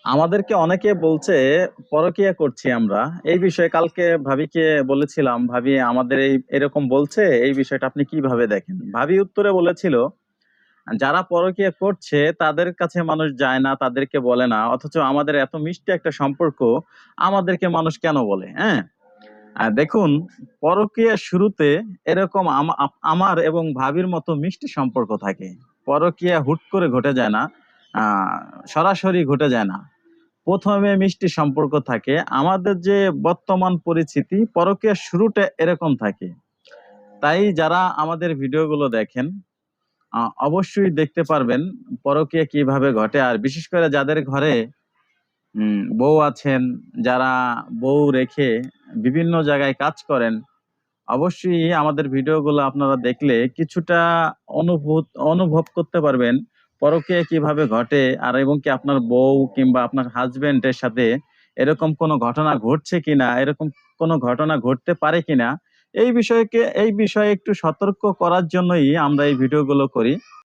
আমাদেরকে অনেকে বলছে পরকীয়া করছি আমরা। এই বিষয়ে কালকে ভাবিকে বলেছিলাম, ভাবি আমাদের এরকম বলছে, এই বিষয়টা আপনি কিভাবে দেখেন? ভাবি উত্তরে বলেছিল, যারা পরকীয়া করছে তাদের কাছে মানুষ যায় না, তাদেরকে বলে না, অথচ আমাদের এত মিষ্টি একটা সম্পর্ক আমাদেরকে মানুষ কেন বলে? হ্যাঁ, দেখুন, পরকীয়ার শুরুতে এরকম আমার এবং ভাবির মতো মিষ্টি সম্পর্ক থাকে। পরকীয়া হুট করে ঘটে যায় না, আহ সরাসরি ঘটে যায় না। প্রথমে মিষ্টি সম্পর্ক থাকে। আমাদের যে বর্তমান পরিস্থিতি, পরকীয়ার শুরুটা এরকম থাকে। তাই যারা আমাদের ভিডিওগুলো দেখেন, অবশ্যই দেখতে পারবেন পরকীয়া কিভাবে ঘটে। আর বিশেষ করে যাদের ঘরে বউ আছেন, যারা বউ রেখে বিভিন্ন জায়গায় কাজ করেন, অবশ্যই আমাদের ভিডিওগুলো আপনারা দেখলে কিছুটা অনুভব করতে পারবেন পরকীয়া কিভাবে ঘটে। আর এবং কি আপনার বউ কিংবা আপনার হাজবেন্ডের সাথে এরকম কোনো ঘটনা ঘটছে কিনা, এরকম কোনো ঘটনা ঘটতে পারে কিনা, এই বিষয়ে একটু সতর্ক করার জন্যই আমরা এই ভিডিওগুলো করি।